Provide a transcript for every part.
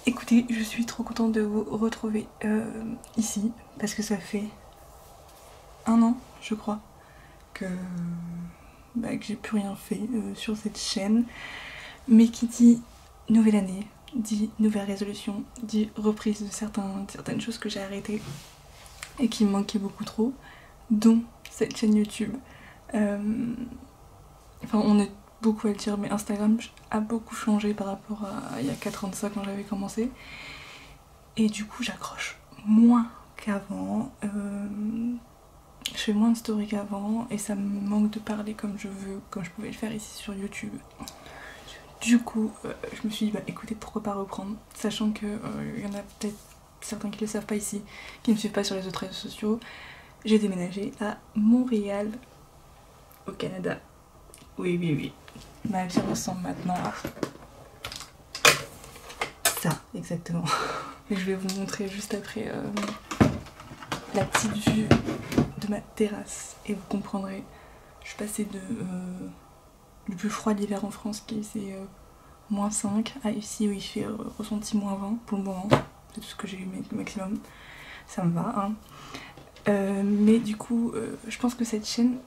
Écoutez, je suis trop contente de vous retrouver ici parce que ça fait un an, je crois, que j'ai plus rien fait sur cette chaîne. Mais qui dit nouvelle année, dit nouvelle résolution, dit reprise de certaines choses que j'ai arrêtées et qui me manquaient beaucoup trop, dont cette chaîne YouTube. Enfin, on est beaucoup à le dire, mais Instagram a beaucoup changé par rapport à il y a 4 ans de ça quand j'avais commencé. Et du coup, j'accroche moins qu'avant. Je fais moins de stories qu'avant et ça me manque de parler comme je veux, comme je pouvais le faire ici sur YouTube. Du coup, je me suis dit, bah écoutez, pourquoi pas reprendre, sachant que y en a peut-être certains qui le savent pas ici, qui ne me suivent pas sur les autres réseaux sociaux. J'ai déménagé à Montréal, au Canada. Oui, oui, oui. Ma vie ressemble maintenant à ça, exactement. Et je vais vous montrer juste après la petite vue de ma terrasse et vous comprendrez. Je suis passée de le plus froid de l'hiver en France qui c'est -5 à ici où il fait ressenti -20 pour le moment. C'est tout ce que j'ai eu maximum. Ça me va, hein. Mais du coup, je pense que cette chaîne,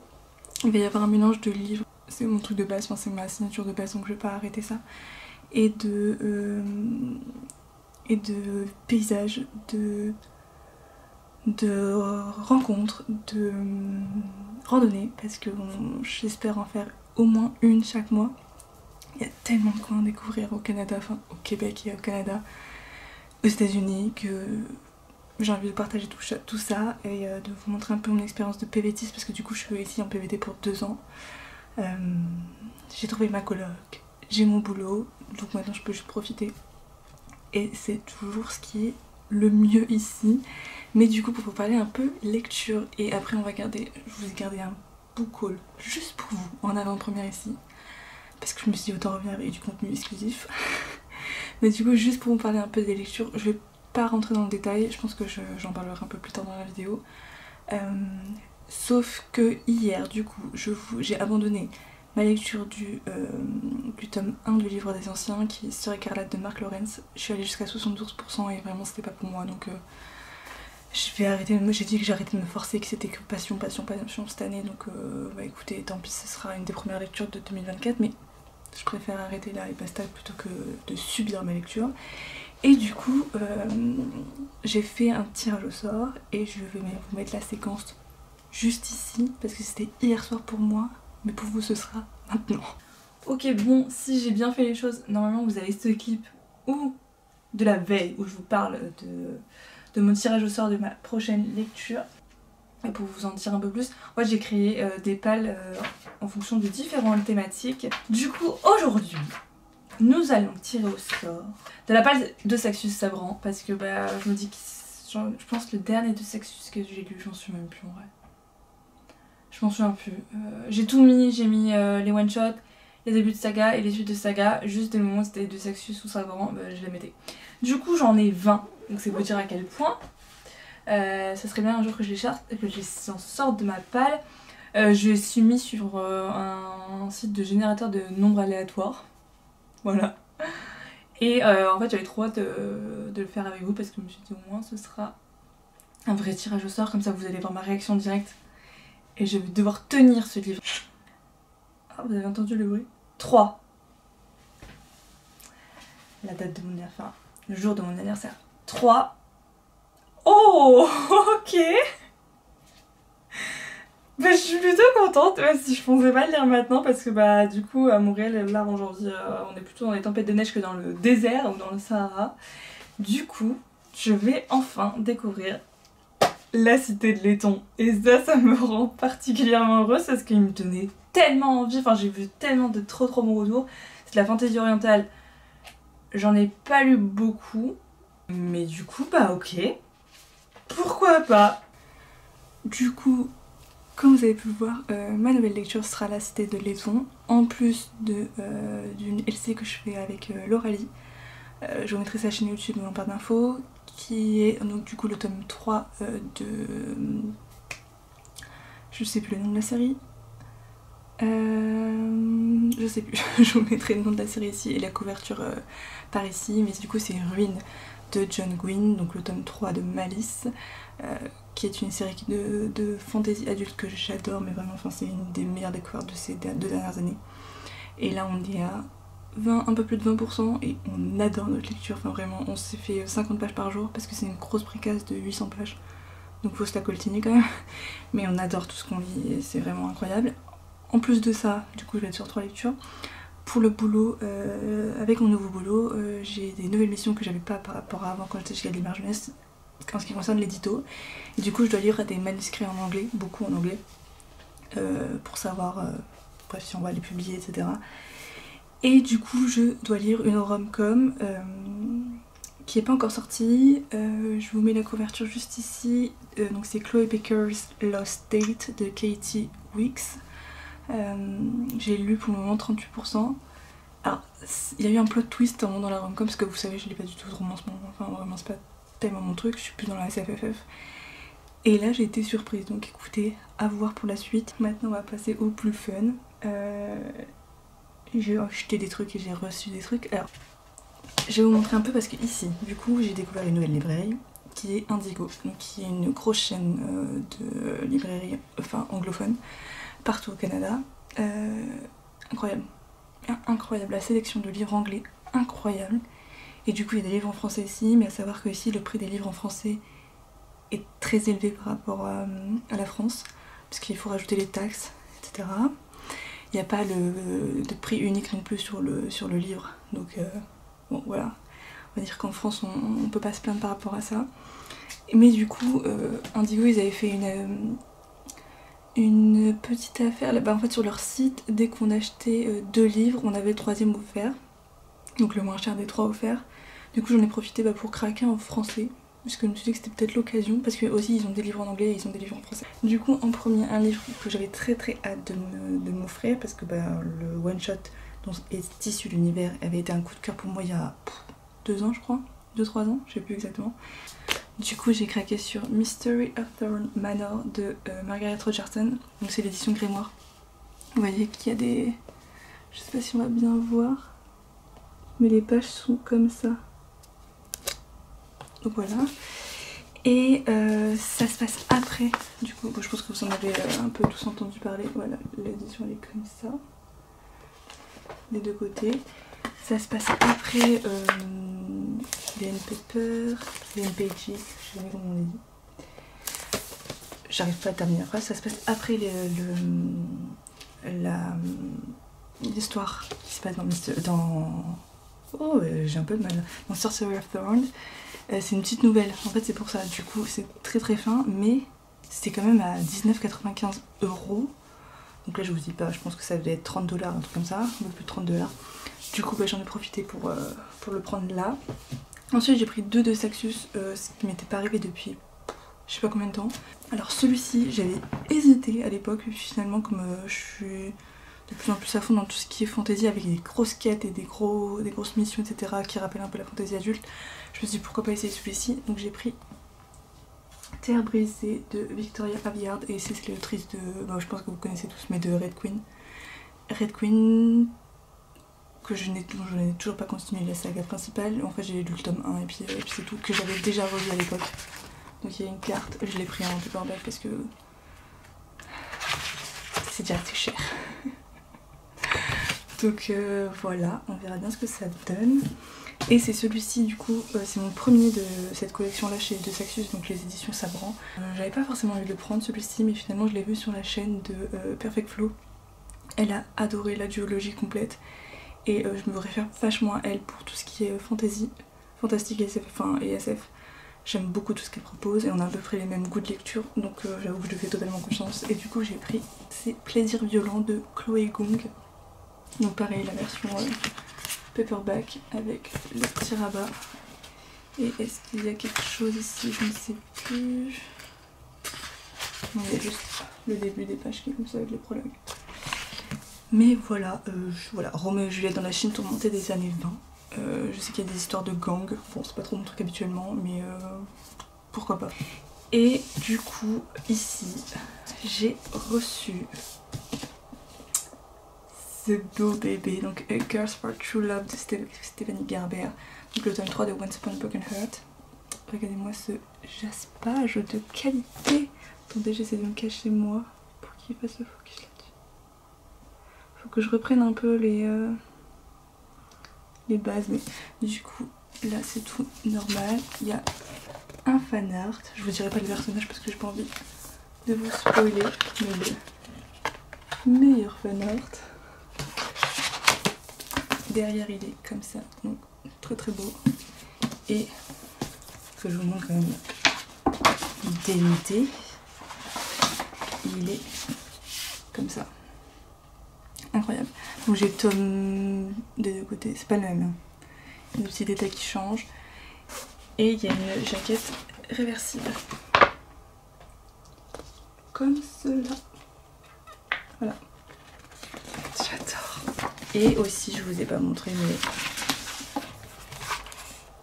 il va y avoir un mélange de livres. C'est mon truc de base, enfin, c'est ma signature de base donc je vais pas arrêter ça. Et de paysages, de rencontres, de randonnées, parce que j'espère en faire au moins une chaque mois. Il y a tellement de coins à découvrir au Canada, enfin au Québec et au Canada, aux États-Unis, que j'ai envie de partager tout ça et de vous montrer un peu mon expérience de PVTiste, parce que du coup je suis ici en PVT pour 2 ans. J'ai trouvé ma coloc, j'ai mon boulot, donc maintenant je peux juste profiter. Et c'est toujours ce qui est le mieux ici. Mais du coup, pour vous parler un peu lecture, et après on va garder, je vous ai gardé un book haul juste pour vous en avant-première ici, parce que je me suis dit autant revenir avec du contenu exclusif. Mais du coup, juste pour vous parler un peu des lectures, je vais pas rentrer dans le détail, je pense que j'en parlerai un peu plus tard dans la vidéo. Sauf que hier, du coup, j'ai abandonné ma lecture du tome 1 du livre des anciens, qui est Sœur écarlate de Mark Lawrence. Je suis allée jusqu'à 72% et vraiment c'était pas pour moi, donc je vais arrêter. J'ai dit que j'arrêtais de me forcer, que c'était que passion, passion, passion cette année, donc bah écoutez, tant pis, ce sera une des premières lectures de 2024, mais je préfère arrêter là et basta plutôt que de subir mes lectures. Et du coup, j'ai fait un tirage au sort et je vais vous mettre la séquence juste ici, parce que c'était hier soir pour moi, mais pour vous ce sera maintenant. Ok, bon, si j'ai bien fait les choses, normalement vous avez ce clip ou de la veille où je vous parle de mon tirage au sort de ma prochaine lecture. Et pour vous en dire un peu plus, moi j'ai créé des pales en fonction de différentes thématiques. Du coup, aujourd'hui, nous allons tirer au sort de la palle de Saxius Sabran, parce que bah, je me dis que je pense le dernier de Saxius que j'ai lu, j'en suis même plus en vrai. Je m'en souviens plus. J'ai tout mis, j'ai mis les one-shots, les débuts de saga et les suites de saga. Juste des moments où c'était de Saxius ou Sabran, bah, je les mettais. Du coup, j'en ai 20, donc c'est vous dire à quel point. Ça serait bien un jour que je en sorte de ma palle. Je suis mis sur un site de générateur de nombres aléatoires. Voilà. Et en fait, j'avais trop hâte de le faire avec vous, parce que je me suis dit au moins ce sera un vrai tirage au sort, comme ça vous allez voir ma réaction directe. Et je vais devoir tenir ce livre. Ah, vous avez entendu le bruit? 3. La date de mon anniversaire. Le jour de mon anniversaire. 3. Oh, ok. Bah, je suis plutôt contente, même si je pensais pas le lire maintenant, parce que bah du coup à Montréal, là en janvier, on est plutôt dans les tempêtes de neige que dans le désert ou dans le Sahara. Du coup, je vais enfin découvrir la cité de laiton. Et ça me rend particulièrement heureuse parce qu'il me donnait tellement envie, enfin j'ai vu tellement de trop bons retours. C'est de la fantaisie orientale, j'en ai pas lu beaucoup, mais du coup bah ok, pourquoi pas. Du coup, comme vous avez pu le voir, ma nouvelle lecture sera la cité de laiton, en plus d'une LC que je fais avec Lauralie. Je vous mettrai sa chaîne YouTube dans barre d'infos, qui est donc du coup le tome 3 de... je sais plus le nom de la série. Je sais plus, je vous mettrai le nom de la série ici et la couverture par ici, mais du coup c'est Ruin de John Gwynne, donc le tome 3 de Malice, qui est une série de fantasy adulte que j'adore, mais vraiment enfin, c'est une des meilleures découvertes de ces 2 dernières années. Et là on est à un peu plus de 20% et on adore notre lecture, enfin vraiment on s'est fait 50 pages par jour parce que c'est une grosse précasse de 800 pages, donc faut se la coltiner quand même, mais on adore tout ce qu'on lit et c'est vraiment incroyable. En plus de ça, du coup je vais être sur 3 lectures. Pour le boulot, avec mon nouveau boulot, j'ai des nouvelles missions que j'avais pas par rapport à avant quand j'étais chez Gallimard Jeunesse en ce qui concerne l'édito. Et du coup je dois lire des manuscrits en anglais, beaucoup en anglais, pour savoir bref, si on va les publier, etc. Et du coup je dois lire une rom-com qui est pas encore sortie. Je vous mets la couverture juste ici. Donc c'est Chloe Baker's Lost Date de Katie Weeks. J'ai lu pour le moment 38%. Alors, il y a eu un plot twist dans la rom-com parce que vous savez, je lis pas du tout de romancement, enfin vraiment c'est pas tellement mon truc, je suis plus dans la SFFF. Et là j'ai été surprise, donc écoutez, à voir pour la suite. Maintenant on va passer au plus fun. J'ai acheté des trucs et j'ai reçu des trucs. Alors, je vais vous montrer un peu parce que ici, du coup, j'ai découvert une nouvelle librairie qui est Indigo, donc qui est une grosse chaîne de librairies, enfin anglophone, partout au Canada. Incroyable. Incroyable, la sélection de livres anglais, incroyable. Et du coup il y a des livres en français ici, mais à savoir que ici le prix des livres en français est très élevé par rapport à la France, parce qu'il faut rajouter les taxes, etc. Il n'y a pas de prix unique non plus sur le livre, donc bon voilà, on va dire qu'en France on peut pas se plaindre par rapport à ça. Mais du coup Indigo ils avaient fait une petite affaire, bah en fait sur leur site, dès qu'on achetait 2 livres, on avait le 3e offert, donc le moins cher des 3 offerts. Du coup j'en ai profité pour craquer en français, parce que je me suis dit que c'était peut-être l'occasion, parce que aussi ils ont des livres en anglais et ils ont des livres en français. Du coup en premier, un livre que j'avais très hâte de m'offrir, parce que le one shot dont est issu l'univers avait été un coup de cœur pour moi il y a 2 ans je crois, 2-3 ans, je sais plus exactement. Du coup j'ai craqué sur Mystery of Thorn Manor de Margaret Rogerton, donc c'est l'édition Grimoire. Vous voyez qu'il y a des... je sais pas si on va bien voir, mais les pages sont comme ça. Donc voilà. Et ça se passe après, du coup, je pense que vous en avez un peu tous entendu parler. Voilà, l'édition elle est comme ça, des 2 côtés. Ça se passe après les Pepper, les Page, je sais jamais comment on les dit. J'arrive pas à terminer la phrase. Ça se passe après l'histoire qui se passe dans oh, j'ai un peu de mal. Dans Sorcery of Thorn. C'est une petite nouvelle, en fait c'est pour ça. Du coup c'est très fin, mais c'était quand même à 19,95 €. Donc là je vous dis pas, je pense que ça devait être 30 $, un truc comme ça, un peu plus de 30 $. Du coup j'en ai profité pour le prendre là. Ensuite j'ai pris 2 de Saxus, ce qui m'était pas arrivé depuis je sais pas combien de temps. Alors celui-ci j'avais hésité à l'époque, puis finalement comme je suis de plus en plus à fond dans tout ce qui est fantasy avec des grosses quêtes et des grosses missions etc. qui rappellent un peu la fantasy adulte, je me suis dit pourquoi pas essayer celui-ci. Donc j'ai pris Terre brisée de Victoria Aveyard, et c'est l'autrice de, je pense que vous connaissez tous, mais de Red Queen. Red Queen, que je n'ai toujours pas continué la saga principale. En fait j'ai lu le tome 1 et puis c'est tout, que j'avais déjà relu à l'époque. Donc il y a une carte, je l'ai pris en paperback parce que c'est déjà assez cher. Donc voilà, on verra bien ce que ça donne. Et c'est celui-ci du coup, c'est mon premier de cette collection là chez De Saxus, donc les éditions Sabran. J'avais pas forcément envie de le prendre celui-ci, mais finalement je l'ai vu sur la chaîne de Perfect Flow. Elle a adoré la duologie complète et je me réfère vachement à elle pour tout ce qui est fantastique et SF. J'aime beaucoup tout ce qu'elle propose et on a à peu près les mêmes goûts de lecture, donc j'avoue que je lui fais totalement confiance. Et du coup j'ai pris ces Plaisirs violents de Chloé Gong. Donc pareil, la version paperback avec le petit rabat. Et est-ce qu'il y a quelque chose ici? Je ne sais plus. Non, il y a juste le début des pages qui est comme ça avec les prologues. Mais voilà, Roméo et Juliette dans la Chine tourmentée des années 20. Je sais qu'il y a des histoires de gang, bon c'est pas trop mon truc habituellement, mais pourquoi pas. Et du coup, ici, j'ai reçu The Blue Baby, donc A Curse for True Love de Stéphanie Gerber, donc le tome 3 de Once Upon a Broken Heart. Regardez-moi ce jaspage de qualité. Attendez, j'essaie de me cacher moi pour qu'il fasse le focus là-dessus. Faut que je reprenne un peu les bases, mais du coup là c'est tout normal. Il y a un fan art, je vous dirai pas le personnage parce que j'ai pas envie de vous spoiler, mais le meilleur fan art. Derrière il est comme ça, donc très très beau. Et que je vous montre quand même dénudé, il est comme ça, incroyable. Donc j'ai le tome des deux côtés, c'est pas le même, hein. Il y a des petits détails qui changent et il y a une jaquette réversible comme cela, voilà, j'adore. Et aussi je vous ai pas montré mais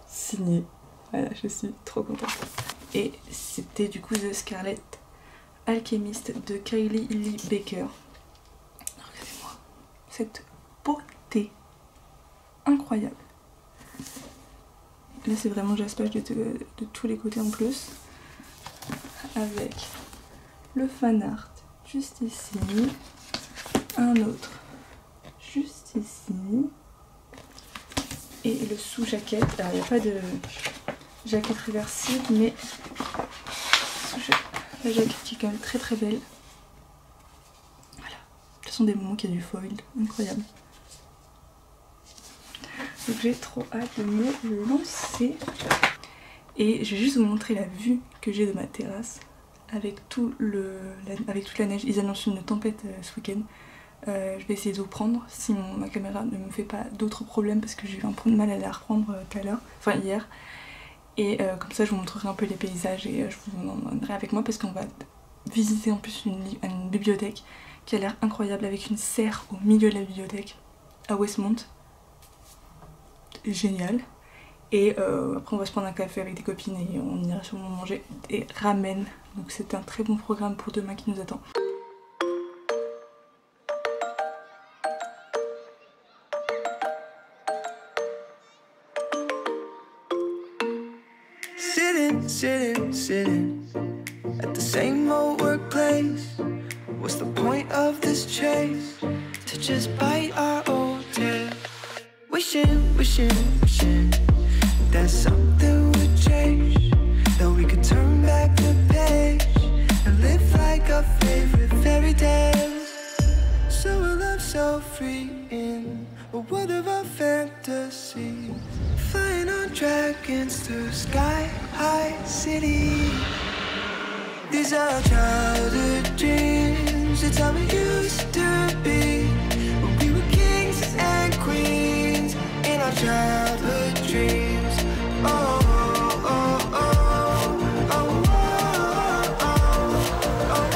signé. Voilà, je suis trop contente. Et c'était du coup The Scarlet Alchemist de Kylie Lee Baker. Regardez-moi cette beauté incroyable. Là c'est vraiment jaspage de tous les côtés en plus. Avec le fan art juste ici. Un autre juste ici. Et le sous-jaquette. Alors il n'y a pas de jaquette réversible, mais la jaquette qui est quand même très très belle. Voilà, ce sont des moments qu'il y a du foil, incroyable. Donc j'ai trop hâte de me lancer. Et je vais juste vous montrer la vue que j'ai de ma terrasse avec toute la neige. Ils annoncent une tempête ce week-end. Je vais essayer de vous prendre si ma caméra ne me fait pas d'autres problèmes parce que j'ai eu un peu de mal à la reprendre tout à l'heure, enfin hier. Et comme ça je vous montrerai un peu les paysages et je vous emmènerai avec moi parce qu'on va visiter en plus une bibliothèque qui a l'air incroyable avec une serre au milieu de la bibliothèque à Westmont. Génial. Et après on va se prendre un café avec des copines et on ira sûrement manger des ramen. Donc c'est un très bon programme pour demain qui nous attend. Sitting at the same old workplace. What's the point of this chase? To just bite our old tail. Wishing that something would change, that we could turn back the page and live like our favorite fairy tales. So a love so free in a world of our fantasies, flying on dragons through sky-high cities. These are childhood dreams, it's how we used to be, when we were kings and queens in our childhood dreams. Oh, oh, oh, oh, oh, oh, oh, oh,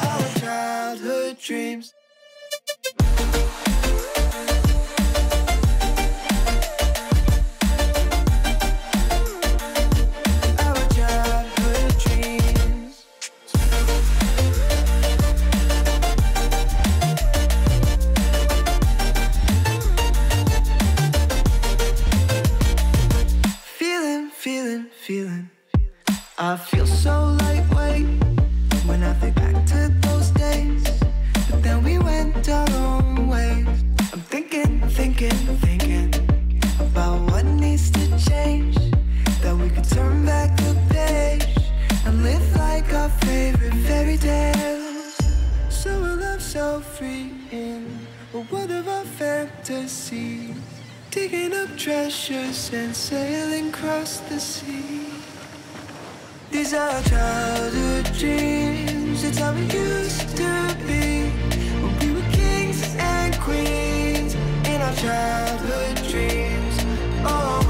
our childhood dreams. I feel so lightweight when I think back to those days, but then we went our own ways. I'm thinking about what needs to change, that we could turn back the page and live like our favorite fairy tales. So a love so free in a world of our fantasy, digging up treasures and sailing across the sea. These are childhood dreams, it's how we used to be, when we were kings and queens in our childhood dreams. Oh,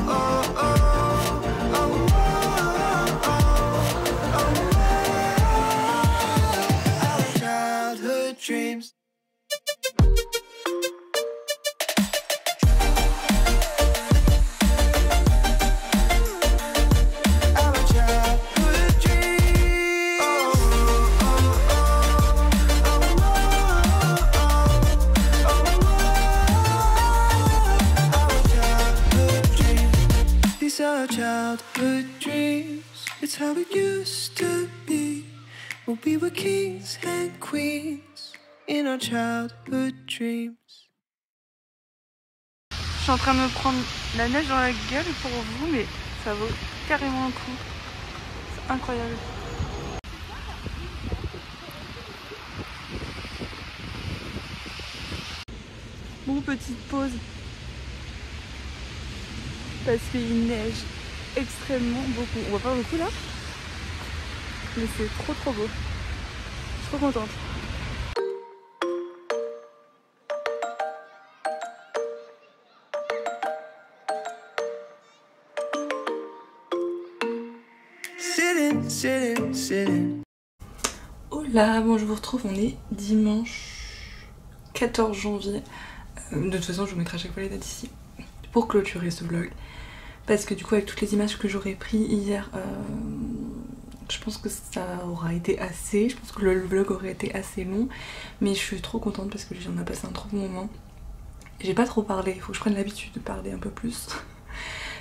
oh, oh, oh, oh, oh, oh, oh, our childhood dreams. our childhood dreams. It's how it used to be when we were kings and queens in our childhood dreams. Je suis en train de me prendre la neige dans la gueule pour vous, mais ça vaut carrément le coup. C'est incroyable. Bon, petite pause. Parce qu'il neige extrêmement beaucoup. On voit pas beaucoup là, mais c'est trop beau. Je suis trop contente. Hola, bon je vous retrouve, on est dimanche 14 janvier. De toute façon je vous mettrai à chaque fois les dates ici pour clôturer ce vlog. Parce que du coup avec toutes les images que j'aurais pris hier, je pense que ça aura été assez. Je pense que le vlog aurait été assez long. Mais je suis trop contente parce que j'en ai passé un trop bon moment. J'ai pas trop parlé, il faut que je prenne l'habitude de parler un peu plus.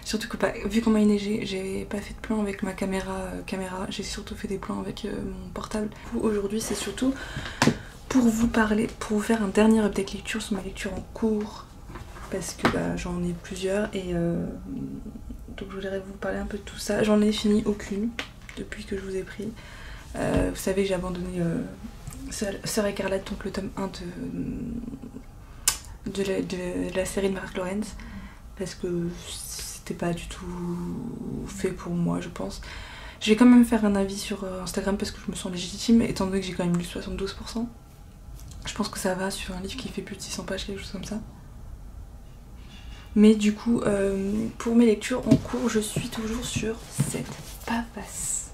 Surtout que vu comment il neigeait, j'ai pas fait de plan avec ma caméra, j'ai surtout fait des plans avec mon portable. Aujourd'hui c'est surtout pour vous parler, pour vous faire un dernier update lecture sur ma lecture en cours. Parce que j'en ai plusieurs et donc je voudrais vous parler un peu de tout ça. J'en ai fini aucune depuis que je vous ai pris. Vous savez que j'ai abandonné Sœur Écarlate, donc le tome 1 de la série de Mark Lawrence. Parce que c'était pas du tout fait pour moi je pense. Je vais quand même faire un avis sur Instagram parce que je me sens légitime étant donné que j'ai quand même lu 72%. Je pense que ça va sur un livre qui fait plus de 600 pages, quelque chose comme ça. Mais du coup pour mes lectures en cours je suis toujours sur cette papasse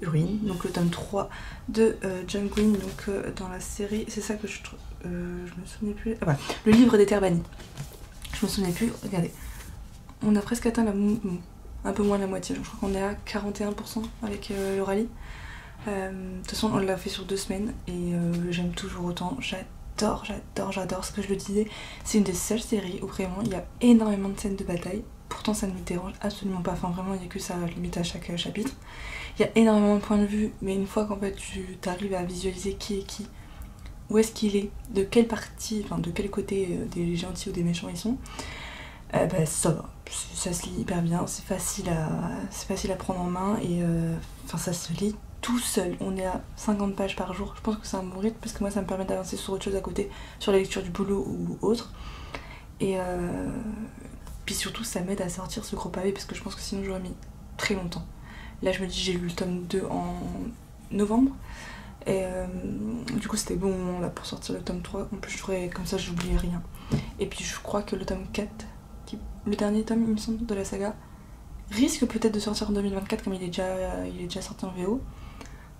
urine, donc le tome 3 de John Green, donc dans la série, c'est ça que je me souvenais plus. Ah, voilà. Le livre des terres bannies. Je me souvenais plus, regardez. On a presque atteint un peu moins de la moitié, je crois qu'on est à 41% avec l'Euralie. De toute façon on l'a fait sur 2 semaines et j'aime toujours autant, j'adore ce que je le disais. C'est une des seules séries où vraiment il y a énormément de scènes de bataille. Pourtant ça ne me dérange absolument pas, enfin vraiment il n'y a que ça limite à chaque chapitre. Il y a énormément de points de vue, mais une fois qu'en fait tu arrives à visualiser qui est qui, où est-ce qu'il est, de quelle partie, enfin de quel côté des gentils ou des méchants ils sont, ça va, ça se lit hyper bien, c'est facile à prendre en main et ça se lit tout seul. On est à 50 pages par jour, je pense que c'est un bon rythme parce que moi ça me permet d'avancer sur autre chose à côté, sur la lecture du boulot ou autre. Et puis surtout ça m'aide à sortir ce gros pavé parce que je pense que sinon j'aurais mis très longtemps. Là je me dis j'ai lu le tome 2 en novembre. Et du coup c'était bon moment là pour sortir le tome 3, en plus je ferais comme ça j'oubliais rien. Et puis je crois que le tome 4, le dernier tome il me semble de la saga, risque peut-être de sortir en 2024 comme il est déjà sorti en VO.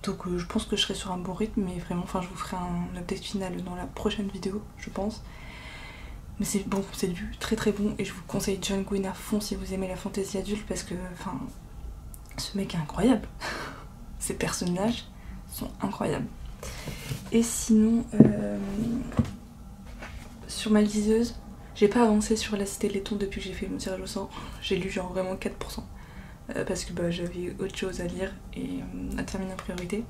Donc je pense que je serai sur un bon rythme, mais vraiment je vous ferai un update final dans la prochaine vidéo je pense. Mais c'est bon, c'est du très bon et je vous conseille John Green à fond si vous aimez la fantasy adulte parce que ce mec est incroyable. Ces personnages sont incroyables. Et sinon sur ma liseuse, j'ai pas avancé sur La Cité de Laiton depuis que j'ai fait mon tirage au sort. J'ai lu genre vraiment 4% parce que j'avais autre chose à lire et à terminer en priorité.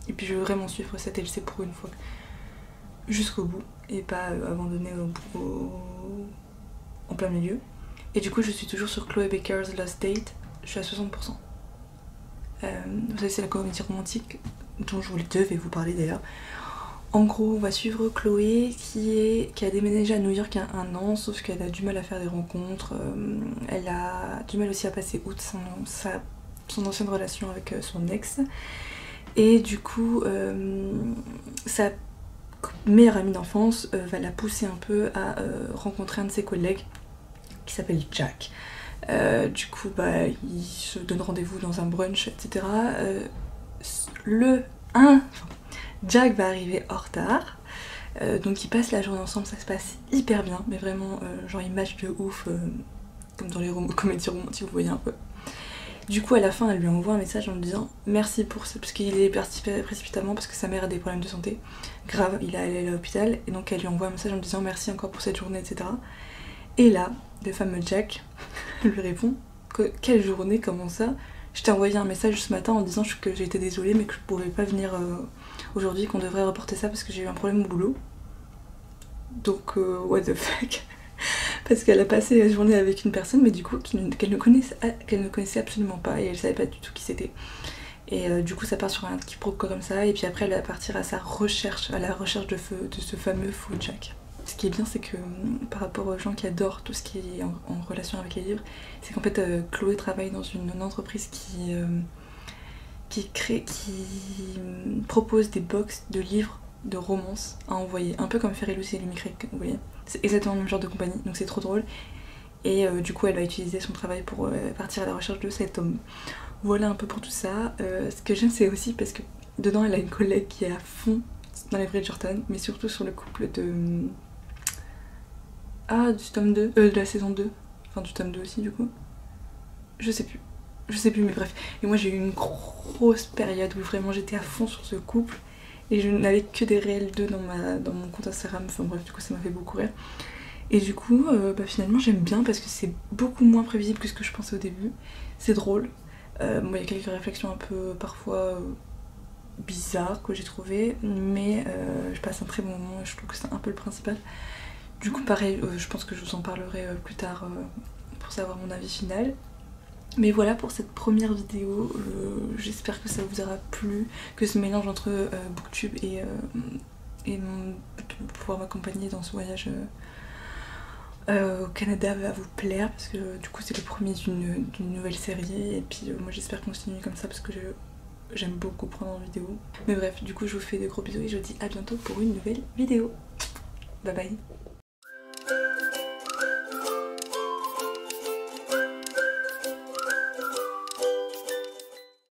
Et puis je veux vraiment suivre cette LC pour une fois jusqu'au bout et pas abandonner en plein milieu. Et du coup je suis toujours sur Chloe Baker's Last Date, je suis à 60%. Vous savez c'est la comédie romantique dont je devais vous parler d'ailleurs. En gros on va suivre Chloé qui a déménagé à New York il y a 1 an, sauf qu'elle a du mal à faire des rencontres, elle a du mal aussi à passer outre son ancienne relation avec son ex. Et du coup sa meilleure amie d'enfance va la pousser un peu à rencontrer un de ses collègues qui s'appelle Jack. Du coup ils se donnent rendez-vous dans un brunch etc. Jack va arriver en retard, donc ils passent la journée ensemble, ça se passe hyper bien, mais vraiment genre ils matchent de ouf comme dans les comédies romantiques vous voyez un peu. Du coup à la fin elle lui envoie un message en lui disant merci pour ce, parce qu'il est précipitamment parce que sa mère a des problèmes de santé grave, il est allé à l'hôpital et donc elle lui envoie un message en lui disant merci encore pour cette journée etc. Et là le fameux Jack lui répond quelle journée, comment ça? Je t'ai envoyé un message ce matin en disant que j'étais désolée mais que je pouvais pas venir aujourd'hui, qu'on devrait reporter ça parce que j'ai eu un problème au boulot. Donc what the fuck. Parce qu'elle a passé la journée avec une personne mais du coup qu'elle ne connaissait absolument pas et elle savait pas du tout qui c'était. Et du coup ça part sur un quiproquo comme ça et puis après elle va partir à la recherche de ce fameux faux Jack. Ce qui est bien c'est que par rapport aux gens qui adorent tout ce qui est en relation avec les livres, c'est qu'en fait Chloé travaille dans une entreprise qui propose des box de livres de romance à envoyer, un peu comme Fairy Lucy et Lemmy Craig, vous voyez. C'est exactement le même genre de compagnie, donc c'est trop drôle. Et du coup elle va utiliser son travail pour partir à la recherche de cet homme. Voilà un peu pour tout ça. Ce que j'aime c'est aussi parce que dedans elle a une collègue qui est à fond dans les Bridgerton, mais surtout sur le couple de... du tome 2, de la saison 2, enfin du tome 2 aussi du coup. Je sais plus mais bref. Et moi j'ai eu une grosse période où vraiment j'étais à fond sur ce couple et je n'avais que des réels d'eux dans mon compte Instagram, enfin bref du coup ça m'a fait beaucoup rire. Et du coup finalement j'aime bien parce que c'est beaucoup moins prévisible que ce que je pensais au début. C'est drôle. Bon, il y a quelques réflexions un peu parfois bizarres que j'ai trouvées, mais je passe un très bon moment et je trouve que c'est un peu le principal. Du coup pareil, je pense que je vous en parlerai plus tard pour savoir mon avis final. Mais voilà pour cette première vidéo, j'espère que ça vous aura plu, que ce mélange entre Booktube et pouvoir m'accompagner dans ce voyage au Canada va vous plaire, parce que du coup c'est le premier d'une nouvelle série, et puis moi j'espère continuer comme ça parce que j'aime beaucoup prendre en vidéo. Mais bref, du coup je vous fais de gros bisous et je vous dis à bientôt pour une nouvelle vidéo. Bye bye.